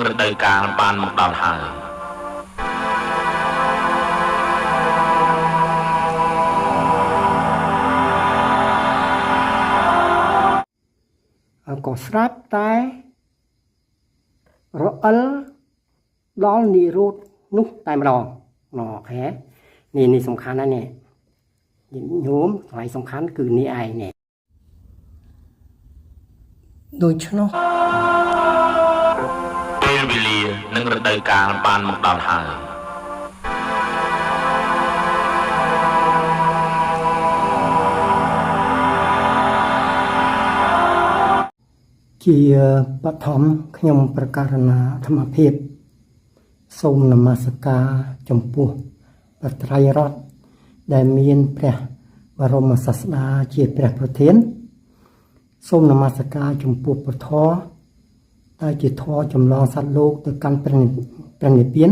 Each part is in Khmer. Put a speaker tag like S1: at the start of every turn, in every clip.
S1: រដូវកាលបានមកដល់ហើយ
S2: ក៏ស្រាប់តែរអិលដល់និរោធនោះតែម្ដងអូខេនេះសំខាន់ណាស់នេះញោមថ្លៃសំខាន់គឺនេះឯងនេះដូច្នោះ
S1: ពេលវេលានិងរដូវកាលបានមកដល់ហើយ
S2: ជាបឋមខ្ញុំប្រកាសណាធម្មភាពសូមនមស្ការចំពោះព្រះត្រៃរតន៍ដែលមានព្រះបរមសាស្តាជាព្រះប្រធានសូមនមស្ការចំពោះព្រះធម៌ដែលជាធម៌ចម្លងសត្វលោកទៅកាន់ព្រះនិព្វាន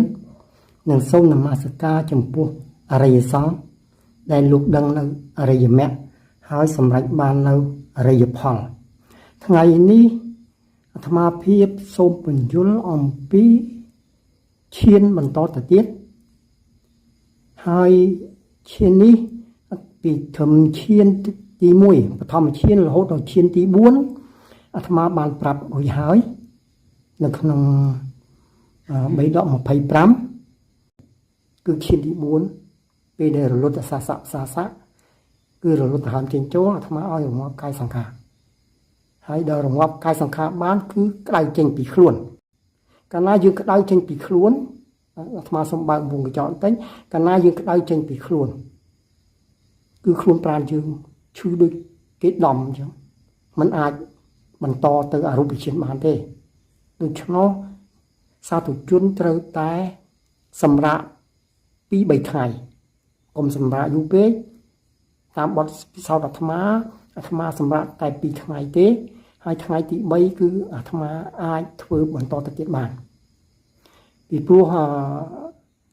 S2: និងសូមនមស្ការចំពោះអរិយសង្ឃដែលលោកដឹងនៅអរិយមគ្គហើយសម្រេចបាននៅអរិយផលថ្ងៃនេះអាត្មាភាពសូមបញ្យល់អំពីឈានបន្តទៅទៀតហើយឈាននេះពីធម្មឈានទី1បឋមឈានរហូតដល់ឈានទី4អាត្មាបានប្រាប់រួចហើយនៅក្នុង3ដក25គឺឈានទី4ពេលដែលរលត់សាសៈគឺរលត់ទៅហើមចេញចូលអាត្មាឲ្យរងាប់កាយសង្ខារហើយដល់រងាប់កាយសង្ខារបានគឺក្តៅចេញពីខ្លួនកាលណាយើងក្តៅចេញពីខ្លួនអាត្មាសូមបើកវងកញ្ចក់បន្តិចកាលណាយើងក្តៅចេញពីខ្លួនគឺខ្លួនប្រាណយើងឈឺដូចគេដំអញ្ចឹងมันអាចបន្តទៅអរូបឈានបានទេដូច្នោះសាធុជនត្រូវតែសម្រាក 2-3 ថ្ងៃកុំសម្រាកយូរពេកតាមបទពិសោធន៍អាត្មាសម្រាកតែ2ថ្ងៃទេហើយថ្ងៃទី3គឺអាត្មាអាចធ្វើបន្តទៅទៀតបានពីព្រោះ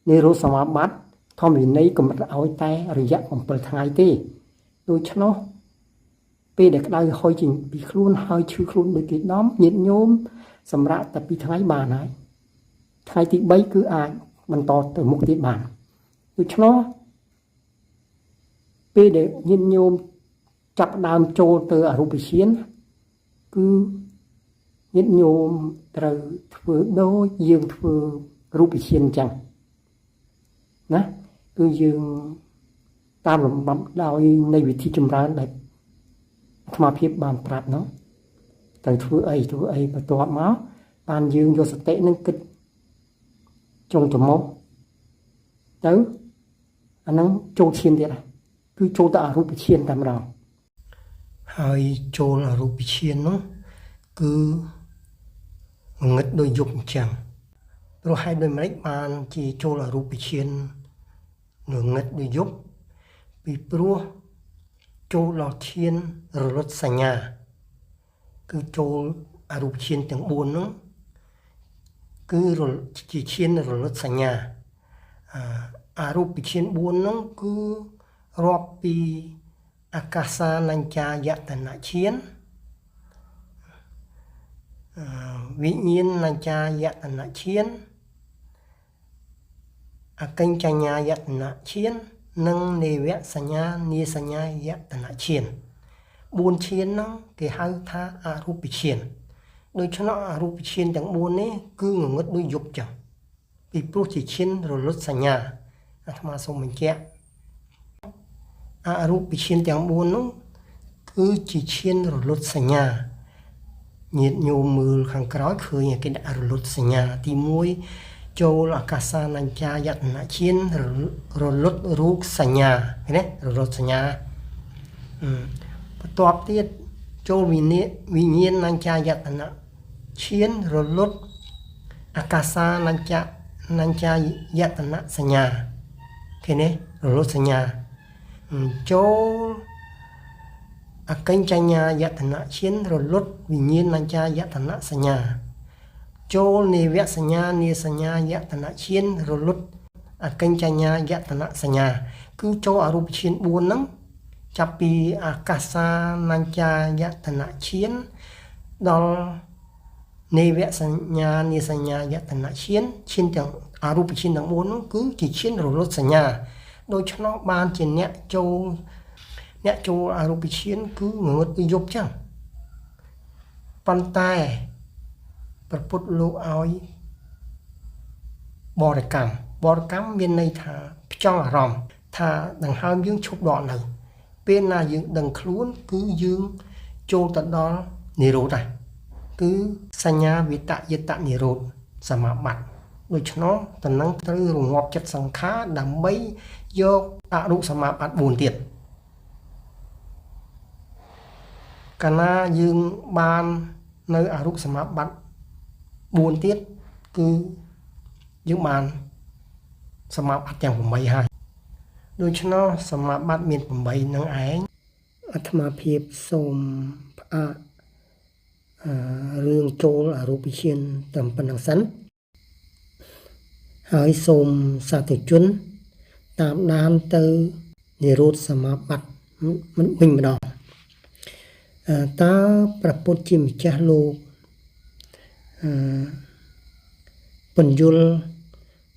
S2: និរោធសមាបត្តិធម្មវិន័យកម្រិតឲ្យតែរយៈ7ថ្ងៃទេដូច្នោះពេលដែលក្តៅហុយចេញពីខ្លួនហើយឈឺខ្លួនដូចគេដំញាតិញោមសម្រាប់តែ2ថ្ងៃបានហើយថ្ងៃទី3គឺអាចបន្តទៅមុខទៀតបានដូច្នោះពេលដែលញាតិញោមចាប់ដើមចូលទៅអរូបឈានគឺញាតិញោមត្រូវធ្វើដូចយើងធ្វើរូបឈានអញ្ចឹងណាគឺយើងតាមលំដាប់ដោយនៃវិធីចម្រើនដែលអាត្មាភាពបានប្រាប់នោះត្រូវធ្វើអីបន្ទាប់មកបានយើងយកសតិនឹងគិតចុងទៅមកទៅអាហ្នឹងចូលឈានទៀតគឺចូលទៅអរូបឈានតែម្ដងហើយចូលអរូបឈាននោះគឺងឹតដោយយប់អញ្ចឹងព្រោះហេតុដូចម្តេចបានជាចូលអរូបឈានងឹតដោយយប់ពីព្រោះចូលដល់ឈានរលត់សញ្ញាគឺចូលអរូបឈានទាំង4នោះគឺជាឈានរលត់សញ្ញាអរូបឈាន4នោះគឺរាប់ពីអាកាសានញ្ចាយតនឈានវិញ្ញាណនញ្ចាយតនឈានអកិញ្ចញ្ញាយតនឈាននិងនេវសញ្ញានាសញ្ញាយតនឈាន4ឈានហ្នឹងគេហៅថាអរូបឈានដូច្នោះអរូបឈានទាំង4នេះគឺងងឹតដូចយប់ចឹងពីព្រោះជាឈានរលត់សញ្ញាអាត្មាសូមបញ្ជាក់អរូបឈានទាំង4នោះគឺជាឈានរលត់សញ្ញាញាតិញោមមើលខាងក្រោយឃើញគេដាក់រលត់សញ្ញាទី1ចូលអាកាសានញ្ចាយតនឈានរលត់រូបសញ្ញាឃើញទេរលត់សញ្ញាបន្ទាប់ទៀតចូលវិញ្ញាណនញ្ចាយតនឈានរលត់អាកាសានញ្ចាយតនសញ្ញាឃើញទេរលត់សញ្ញាចូលអកិញ្ចញ្ញាយតនឈានរលត់វិញ្ញាណនញ្ចាយតនសញ្ញាចូលនេវសញ្ញានាសញ្ញាយតនឈានរលត់អកិញ្ចញ្ញាយតនសញ្ញាគឺចូលអរូបឈាន4ហ្នឹងចាប់ពីអាកាសានញ្ចាយតនឈានដល់ នៃវៈសញ្ញានិសញ្ញាយតនៈឈានទាំងអរូបឈានទាំង4នោះគឺជាឈានរលត់សញ្ញាដូច្នោះបានជាអ្នកចូលអរូបឈានគឺងងឹតពីយប់ចឹងប៉ុន្តែព្រះពុទ្ធលោកឲ្យបរិកម្មមានន័យថាផ្ចង់អារម្មណ៍ថាដង្ហើមយើងឈប់ដកនៅពេលណាយើងដឹងខ្លួនគឺយើងចូលទៅដល់និរោធហើយគឺសញ្ញាវិតយតនិរោធសមាបត្តិដូច្នោះតំណឹងត្រូវរងាប់ចិត្តសង្ខារដើម្បីយកអរូបសមាបត្តិ4ទៀតកាលណាយើងបាននៅអរូបសមាបត្តិ4ទៀតគឺយើងបានសមាបត្តិទាំង8ហើយដូច្នោះសមាបត្តិមាន8នឹងឯងអាត្មាភាពសូមផ្អាករឿងចូលអរូបឈានត្រឹមប៉ុណ្ណឹងសិនហើយសូមសាធុជនតាមដានទៅនិរោធសមាបត្តិវិញម្ដងតើព្រះពុទ្ធជាម្ចាស់លោកបញ្យល់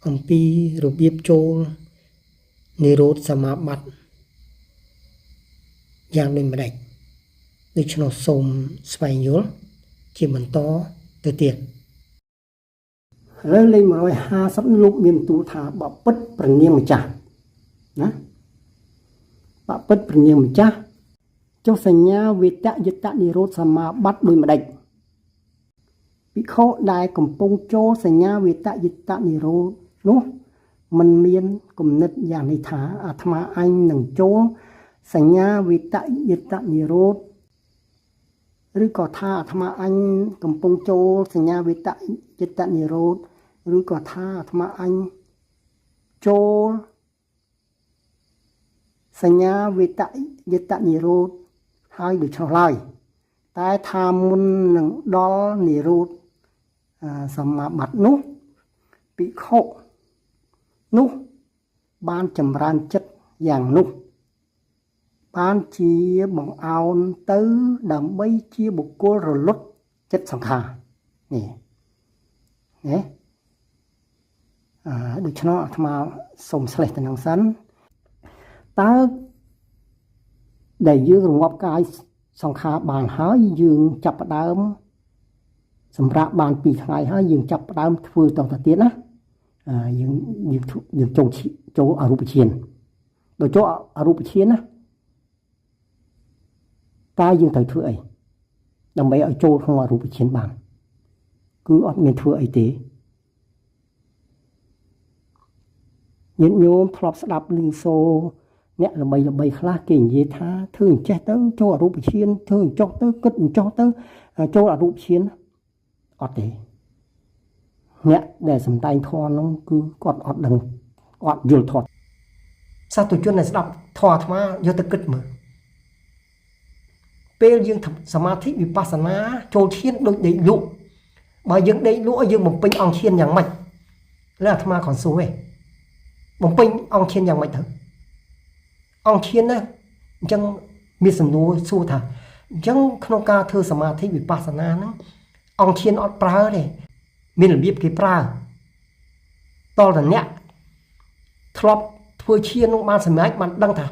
S2: អំពីរបៀបចូលនិរោធសមាបត្តិយ៉ាងដូចម្ដេចដូច្នោះសូមស្វែងយល់ជាបន្តទៅទៀតឥឡូវលេខ150លោកមានទូលថាបពិតព្រះនាងម្ចាស់ណាបពិតព្រះនាងម្ចាស់ចុះសញ្ញាវេតយតនិរោធសមាបត្តិដូចម្ដេចភិក្ខុដែលកំពុងចូលសញ្ញាវេតយតនិរោធនោះมันមានគំនិតយ៉ាងនេះថាអាត្មាអញនឹងចូលសញ្ញាវេតយតនិរោធឬក៏ថាអាត្មាអញកំពុងចូលសញ្ញាវេតយតនិរោធឬក៏ថាអាត្មាអញចូលសញ្ញាវេតយតនិរោធហើយដូច្នោះឡើយតែថាមុននឹងដល់និរោធសមាបត្តិនោះភិក្ខុនោះបានចម្រើនចិត្តយ៉ាងនោះបានជាបង្អោនទៅដើម្បីជាបុគ្គលរលត់ចិត្តសង្ខារនេះដូច្នោះអាត្មាសូមស្លេះទៅនឹងសិនតើដែលយើងរងាប់កាយសង្ខារបានហើយយើងចាប់ផ្ដើមសម្រាប់បាន2ថ្ងៃហើយយើងចាប់ផ្ដើមធ្វើតទៅទៀតណាយើងចូលអរូបឈានដល់ចូលអរូបឈានណាតើយើងត្រូវធ្វើអីដើម្បីឲ្យចូលក្នុងអរូបឈានបានគឺអត់មានធ្វើអីទេញាតិញោមធ្លាប់ស្ដាប់ឮសូរអ្នកល្បីខ្លះគេនិយាយថាធ្វើអញ្ចេះទៅចូលអរូបឈានធ្វើអញ្ចោះទៅគិតអញ្ចោះទៅចូលអរូបឈានអត់ទេអ្នកដែលសំដែងធម៌នោះគឺគាត់អត់ដឹងអត់យល់ធម៌សាធុជនដែលស្ដាប់ធម៌អាត្មាយកទៅគិតមើលពេលយើងសមាធិវិបស្សនាចូលឈានដូចដេកលក់បើយើងដេកលក់ឲ្យយើងបំពេញអង្គឈានយ៉ាងម៉េចលើអាត្មាcònសួរឯងបំពេញអង្គឈានយ៉ាងម៉េចទៅអង្គឈានណាអញ្ចឹងមានសំណួរសួរថាអញ្ចឹងក្នុងការធ្វើសមាធិវិបស្សនាហ្នឹងអង្គឈានអត់ប្រើទេមានរបៀបគេប្រើតលតអ្នកធ្លាប់ធ្វើឈាននោះបានសម្រេចបានដឹងថា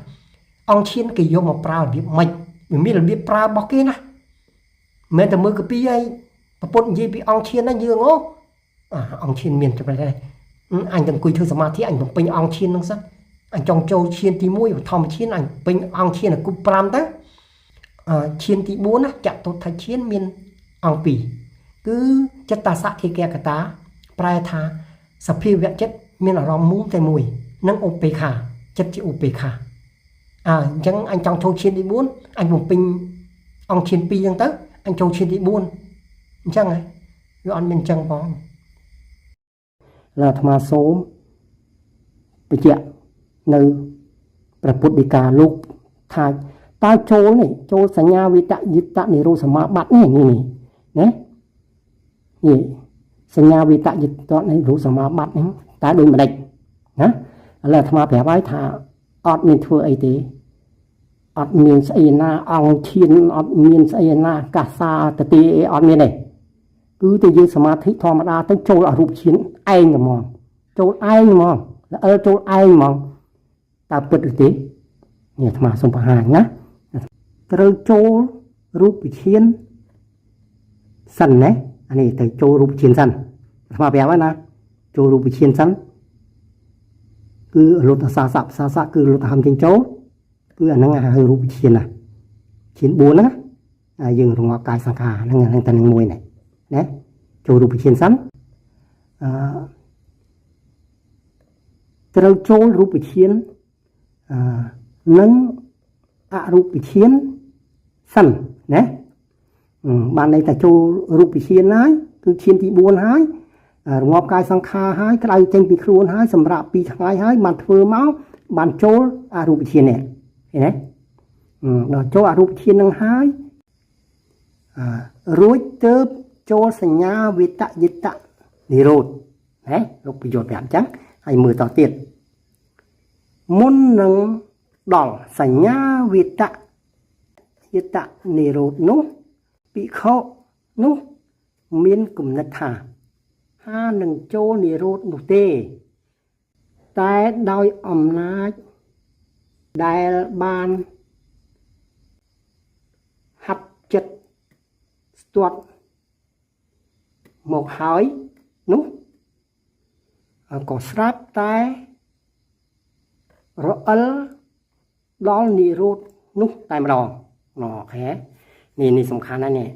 S2: អង្គឈានគេយកមកប្រើរបៀបម៉េចវាមានរបៀបប្រើរបស់គេណាមិនមែនតែមើលកាពីឯងប្រពន្ធនិយាយពីអង្គឈានណាយើងអង្គឈានមានចំណេះដែរអញទៅអង្គុយធ្វើសមាធិអញបំពេញអង្គឈានហ្នឹងសិនអញចង់ចូលឈានទី1បឋមឈានអញពេញអង្គឈានឲ្យគប់5ទៅឈានទី4ណាចតុដ្ឋឈានមានអង្គ2គឺចិត្តសៈឯកកតាប្រែថាសភាវៈចិត្តមានអារម្មណ៍មូលតែមួយនិងឧបេក្ខាចិត្តជាឧបេក្ខាអញ្ចឹងអញចង់ចូលឈានទី4អញបំពេញអង្គឈាន2អញ្ចឹងទៅអញចូលឈានទី4អញ្ចឹងហ៎វាអត់មានអញ្ចឹងផងអាត្មាសូមបញ្ជាក់នៅព្រះពុទ្ធដីកាលោកថាតើចូលនេះចូលសញ្ញាវិតយតនិរោធសមាបត្តិនេះណានេះសញ្ញាវិតយតនិរោធសមាបត្តិនេះតើដូចម្ដេចណាឥឡូវអាត្មាប្រាប់ឲ្យថាអត់មានធ្វើអីទេអត់មានស្អីណាអង្គឈានអត់មានស្អីណាកាសាតទីអត់មានទេ cứ tự nhiên mà thích thò mà đa tới châu ở rụp chiến anh rồi mong châu anh mong là châu anh mong ta bật được tí nhỉ mà xong bà hàng nhá từ châu rụp chiến sân đấy anh ấy từ châu rụp chiến sân mà béo ấy nè châu rụp chiến sân cứ lột xa xa cứ lột hàm trên châu cứ anh ấy hơi rụp chiến à chiến 4 á dừng rung ngọc cài sang khả năng tần môi này đấy châu rụp chiến sân từ châu rụp chiến nâng rụp chiến sân đấy bạn này là châu rụp chiến hái cứ chiến thì 4 hái ngọc cài sang khả hái cái đây tranh bị khuôn hái sầm rạp bị hái hái bàn phơ máu bàn châu rụp chiến này đấy châu rụp chiến nâng hái rối tớp châu sanh nhà vi tạ diệt tạ đi rồi đấy lúc bị dột giảm trắng hay 10 tỏ tiền môn nâng đỏ sanh nhà vi tạ diệt tạ đi rồi nút bị khó nút miên cùng nật thả ha nâng châu đi rồi nút tê tai đôi nát đại ban hạt chất tuột một hỏi nút có sáp tay rồi ấn đó nị rút nút tay mà đòn nó khé nị song khăn này nè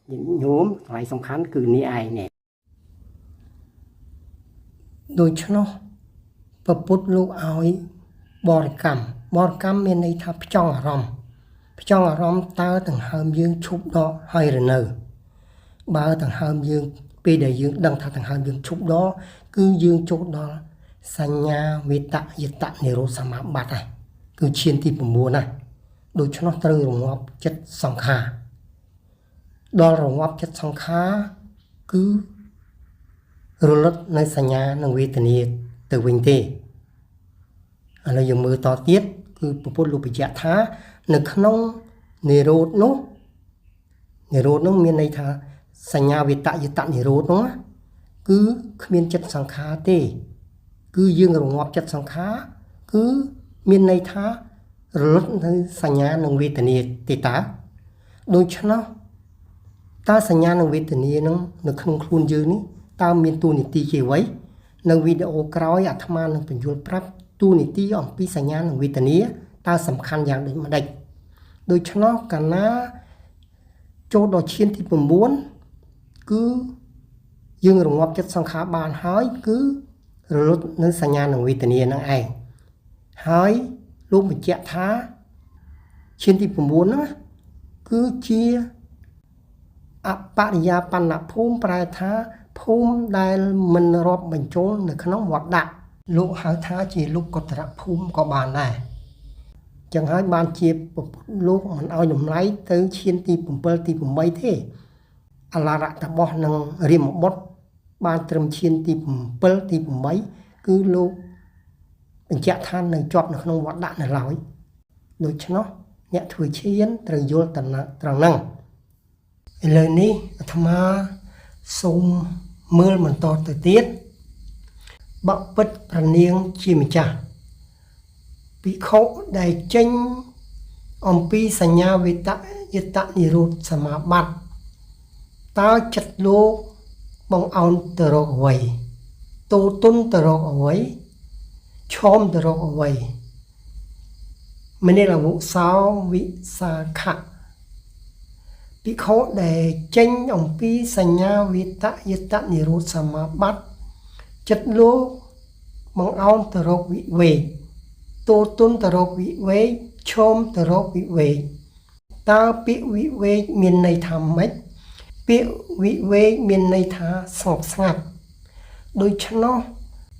S2: nhóm lại song khăn cứ nị ai nè đôi cho nó và bút lúc áo bò cam miền này thắp trong ở rом ta từng hàm dương chụp đó hay rồi nở ba từng hàm dương bây giờ dương đăng thà từng hàm dương chụp đó cứ dương chụp đó sanh nhà vi tạ diệt tạ này rồi sao mà bạt này cứ chiên thì mua này đôi cho nó từ rồng ngọc chất song khá đó rồng ngọc chất song khá cứ rồi lót nơi sanh nhà nông vi tình nhiệt từ bình tê là dùng mưa to tiết cứ bút lục bị dạ thá nực nông nề rốt nó miền này thà sanh nhà việt tại việt tại nề rốt nó cứ miền chất sang khá tê cứ dương rồi ngọc chất sang khá cứ miền này thà rốt sanh nhà nông việt tê tá đôi cho nó ta sanh nhà nông việt tê nó nực không khuôn dư ní ta miền tu nị tì kì vậy nông video cõi à tham ănเป็นยุลปรับtu nị tì ở pi sanh nhà nông việt tê ta สำคัญอย่างหนึ่งมาได้โดยเฉพาะกันนะโจดอเชียนที่ผมม้วนคือยังรวมจัดสังขารบานหายคือรถในสัญญาณของวิตานีนั่นเองหายลูกมันเจ้าท้าเชียนที่ผมม้วนนะคือเชียอปริยาปัญหาภูมิปลายท้าภูมิได้มันรอบบรรจุในขนมวัดดักลูกหายท้าจีลูกกตระภูมิก็บานได้chẳng hai ban chia lúc mình ao nhầm lấy tới chiên ti bùm bơ ti bùm bay thế là rạ ta bỏ năng riêng một bốt ban trầm chiên ti bùm bơ ti bùm bay cứ lúc mình chạm than này chọt nó không vọt đạn này lòi đối cho nó nhẹ thổi chiên từ vô tận năng lời ní tham ma sông mưa mình to từ tiết bọc bất phần niên chi mình chả bị khổ đầy tranh ông pi sanh nhà vi tạ diệt tạ ni rút sama bát ta chặt lô bong ao tờ rọ vậy tô tôn tờ rọ vậy chom tờ rọ vậy mình đây là vụ sao vị sa khạ bị khổ đầy tranh ông pi sanh nhà vi tạ diệt tạ ni rút sama bát chặt lô bong ao tờ rọ vị về tô tôn tờ rọ vị về chôm tờ rọ vị về ta bị vị về miền này thầm mấy bị vị về miền này thà sọc sạp đôi chân nó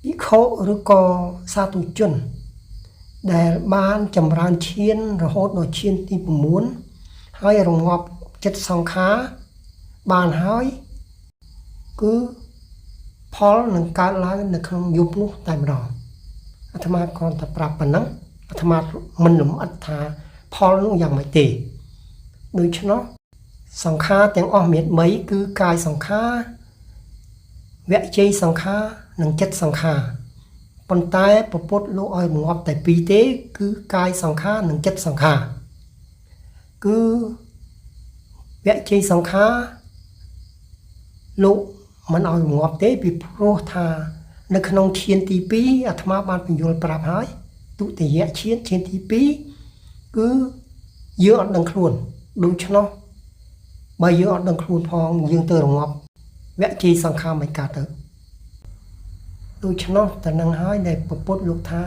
S2: bị khổ rồi có sa tù chuẩn để ban chầm ran chiên rồi hốt đồ chiên thì muốn hai rồng ngọc chất song khá bàn hỏi cứ phó nâng cá lá nâng không giúp lúc tại đó thầm mà còn tập rạp bản năng thầm mà mình lùm ắt thà phó nó dạng mấy tỷ đôi cho nó សង្ខារទាំងអស់មាន3គឺកាយសង្ខារវជ័យសង្ខារនិងចិត្តសង្ខារប៉ុន្តែពពុទ្ធលោកឲ្យងាប់តែ2ទេគឺកាយសង្ខារនិងចិត្តសង្ខារគឺវជ័យសង្ខារលោកមិនឲ្យងាប់ទេពីព្រោះថានៅក្នុងឈានទី2អាត្មាបានបញ្យល់ប្រាប់ហើយទុតិយឈានទី2គឺយើងអត់ដឹងខ្លួនដូច្នោះបើយើងអត់ដឹងខ្លួនផងយើងទៅរងាប់វជ័យសង្ខារមិនកើតទៅដូច្នោះតែនឹងហើយដែលពពុទ្ធលោកថា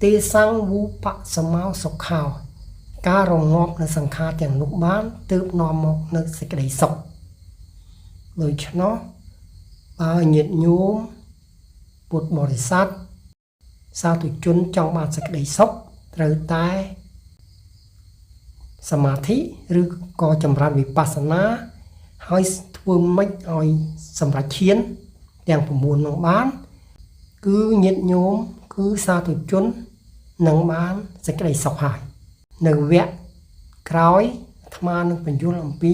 S2: ទេសង្ឃវូបសមោសុខោការរងាប់នៅសង្ខារទាំងនោះបានទើបនាំមកនៅសេចក្តីសុខដូច្នោះបើញាតិញោមពុទ្ធបរិស័ទសាធុជនចង់បានសេចក្តីសុខត្រូវតែសមាធិឬក៏ចម្រើនវិបស្សនាហើយធ្វើម៉េចឲ្យសម្រេចឈានទាំង9នោះបានគឺញាតិញោមគឺសាធុជននឹងបានសេចក្តីសុខហើយនៅវគ្គក្រោយអាត្មានឹងបញ្យល់អំពី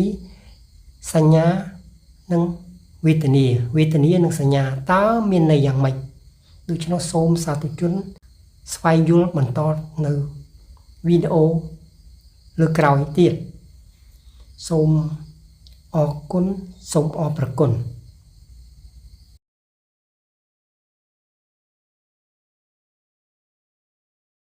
S2: សញ្ញានិងវេទនានិងសញ្ញាតើមានន័យយ៉ាងម៉េចដូច្នោះសូមសាធុជនស្វែងយល់បន្តនៅវីដេអូលើក្រោយទៀតសូមអរគុណសូមអរព្រគុណ